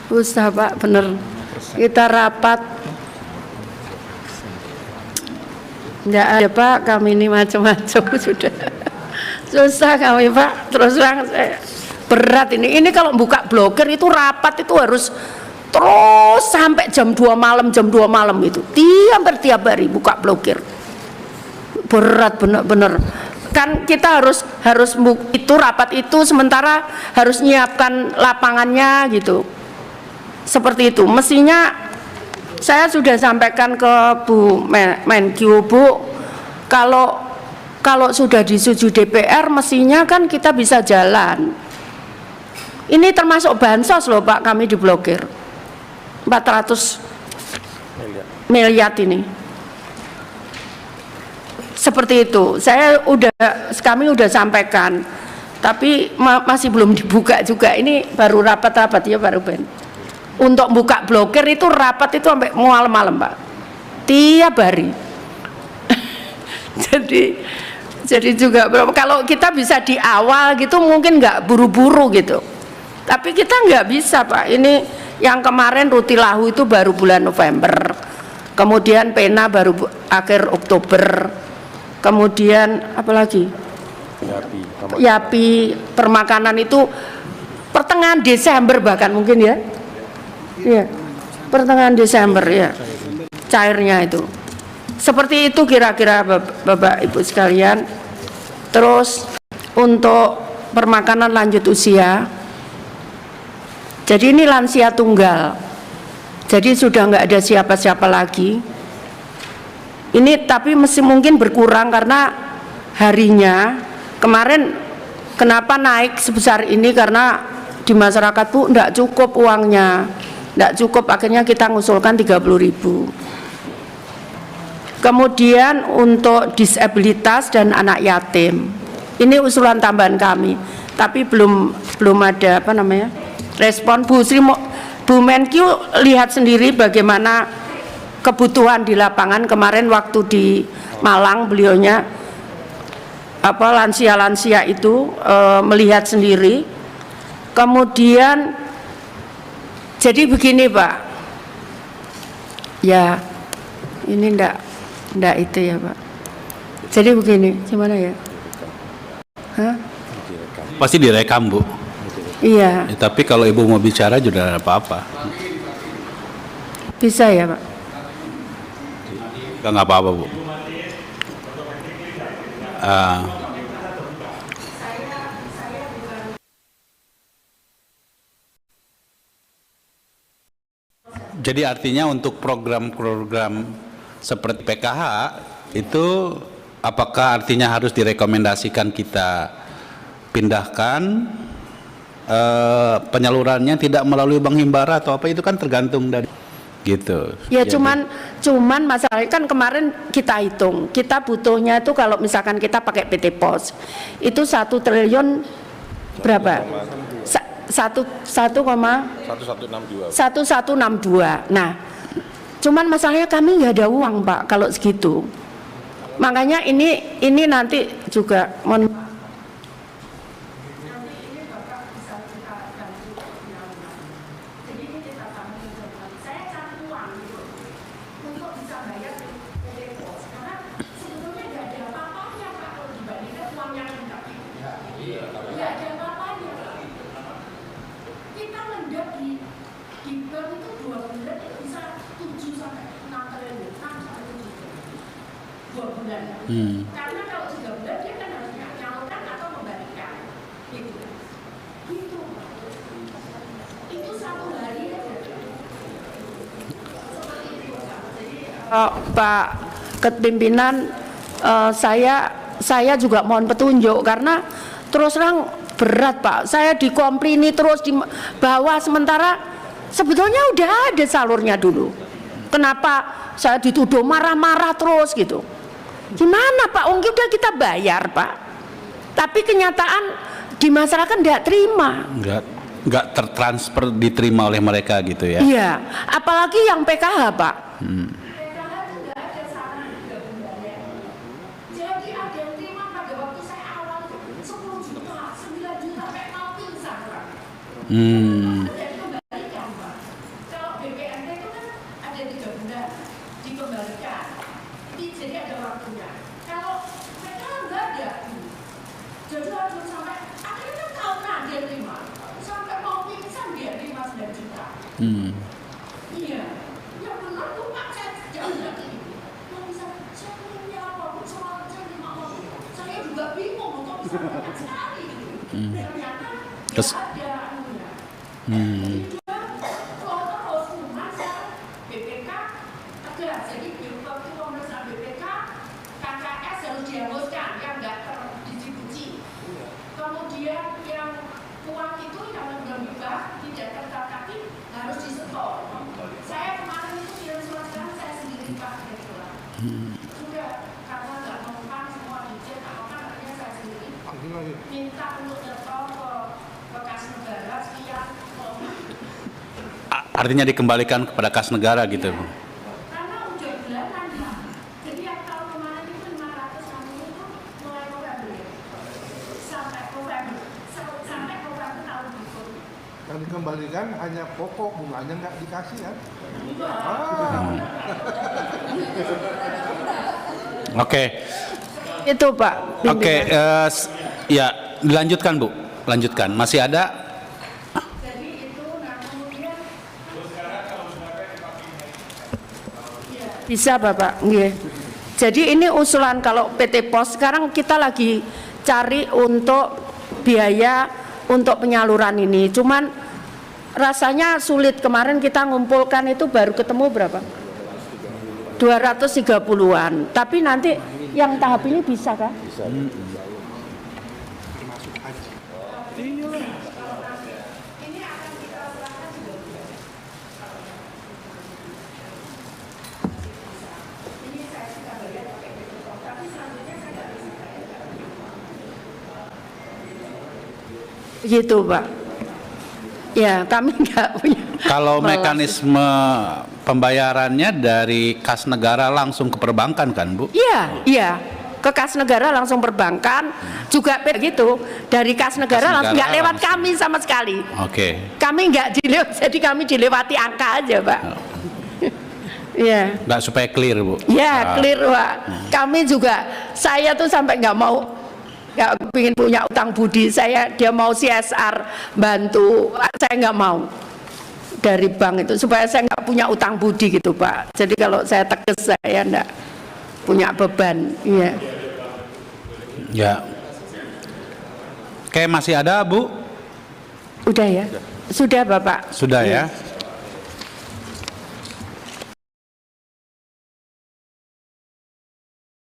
Susah Pak, bener. Kita rapat, enggak ada Pak, kami ini macam-macam sudah. Susah kami Pak, terus terang saya berat ini. Ini kalau buka blogger itu rapat itu harus terus sampai jam 2 malam, itu. Hampir tiap hari buka blogger. Berat bener-bener. Kan kita harus itu rapat itu sementara harus nyiapkan lapangannya gitu. Seperti itu. Mestinya saya sudah sampaikan ke Bu Menkyu, Bu, kalau sudah disetujui DPR mestinya kan kita bisa jalan. Ini termasuk bansos loh Pak, kami di blokir 400 miliar ini. Seperti itu. Kami udah sampaikan, tapi masih belum dibuka juga. Ini baru rapat-rapat ya baru Ben. Untuk buka blokir itu rapat itu sampai malam-malam Pak, tiap hari. jadi juga kalau kita bisa di awal gitu mungkin nggak buru-buru gitu, tapi kita nggak bisa Pak. Ini yang kemarin Rutilahu itu baru bulan November, kemudian Pena baru akhir Oktober, kemudian apalagi Yapi permakanan itu pertengahan Desember bahkan mungkin ya. Iya, pertengahan Desember ya, cairnya itu. Seperti itu kira-kira Bapak Ibu sekalian. Terus untuk permakanan lanjut usia, jadi ini lansia tunggal, jadi sudah nggak ada siapa-siapa lagi. Ini tapi mesti mungkin berkurang karena harinya kemarin kenapa naik sebesar ini, karena di masyarakat Bu enggak cukup uangnya, enggak cukup, akhirnya kita ngusulkan 30.000. Kemudian untuk disabilitas dan anak yatim, ini usulan tambahan kami, tapi belum ada respon. Bu Menkyu lihat sendiri bagaimana kebutuhan di lapangan kemarin waktu di Malang, beliaunya lansia-lansia itu melihat sendiri. Kemudian jadi begini Pak, ya ini ndak itu ya Pak. Jadi begini, gimana ya? Hah? Pasti direkam Bu. Iya. Ya, tapi kalau Ibu mau bicara juga ada apa-apa. Bisa ya Pak? Nggak apa-apa Bu. Jadi artinya untuk program-program seperti PKH itu apakah artinya harus direkomendasikan kita pindahkan penyalurannya tidak melalui Bank Himbara atau apa, itu kan tergantung dari gitu. Ya cuman masalahnya kan kemarin kita hitung, kita butuhnya itu kalau misalkan kita pakai PT Pos itu 1 triliun berapa? 1162. Nah, cuman masalahnya kami nggak ada uang Pak kalau segitu. Makanya ini nanti juga karena kalau 3 bulan dia kan harus menyalurkan atau membalikan gitu. Itu 1 hari Pak Kepimpinan, saya juga mohon petunjuk karena terus terang berat Pak. Saya dikomplini terus di bawah, sementara sebetulnya udah ada salurnya dulu. Kenapa saya dituduh marah-marah terus gitu? Gimana Pak? Udah kita bayar Pak. Tapi kenyataan di masyarakat nggak terima. Nggak tertransfer, diterima oleh mereka gitu ya? Iya. Apalagi yang PKH Pak. PKH juga ada saran 3 bulan ya. Jadi ada yang terima pada waktu saya awal 10 juta, 9 juta, kayak mau pingsan Pak. Jadi kembalikan Pak. jadi ada waktunya. Kalau mereka nggak ada, jadi waktu sampai akhirnya tahunan dia terima, sampai mau pingsan dia 5 juta. Iya, ya benar tuh Pak, saya jangan lagi. Yang bisa saya punya apa, soal saya mau, saya juga bingung kok bisa banyak sekali gitu. Ternyata Terus ada anunya. Jadi waktu pemeriksaan BPK, KKS harus dihanguskan yang nggak terdistribusi. Kemudian yang uang itu yang hibah tidak tertatapi harus disetor. Saya kemarin itu kirim surat saya sendiri Pak Direktur. Sudah karena nggak mempan semua dicek, akhirnya saya sendiri minta untuk nyetor ke kas negara sekian. artinya dikembalikan kepada kas negara gitu, Bu. Karena udah bulanan ya. Jadi yang tahun kemarin itu 500 kami itu mulai November ya. Sampai November tahun berikutnya. Yang dikembalikan hanya pokok, bunganya nggak dikasih kan? Oke. Itu Pak. Oke, ya dilanjutkan Bu, lanjutkan. Masih ada? Jadi itu, nah kemudian Bisa Bapak. Nggih. Jadi ini usulan kalau PT Pos sekarang kita lagi cari untuk biaya untuk penyaluran ini. Cuman rasanya sulit. Kemarin kita ngumpulkan itu baru ketemu berapa? 230-an. Tapi nanti yang tahap ini bisa kan? ini akan kita serahkan juga. Ini saya sudah bayar pakai BPK, tapi selanjutnya saya nggak bisa bayar. Gitu Pak. Ya kami nggak punya. Kalau Malas. mekanisme pembayarannya dari kas negara langsung ke perbankan kan, Bu? Iya, iya. Ke kas negara langsung perbankan juga begitu. Dari kas negara langsung nggak lewat langsung. kami sama sekali. Oke. Kami nggak jadi kami dilewati angka aja Pak. Iya. Nggak supaya clear, Bu. Ya clear Pak. Kami juga, saya tuh sampai nggak ingin punya utang budi. Dia mau CSR bantu, saya nggak mau dari bank itu supaya saya nggak punya utang budi gitu Pak. Jadi kalau saya tegas saya nggak punya beban. Iya. Ya. Oke, masih ada, Bu? Udah ya? Sudah Bapak. Sudah Iya. ya?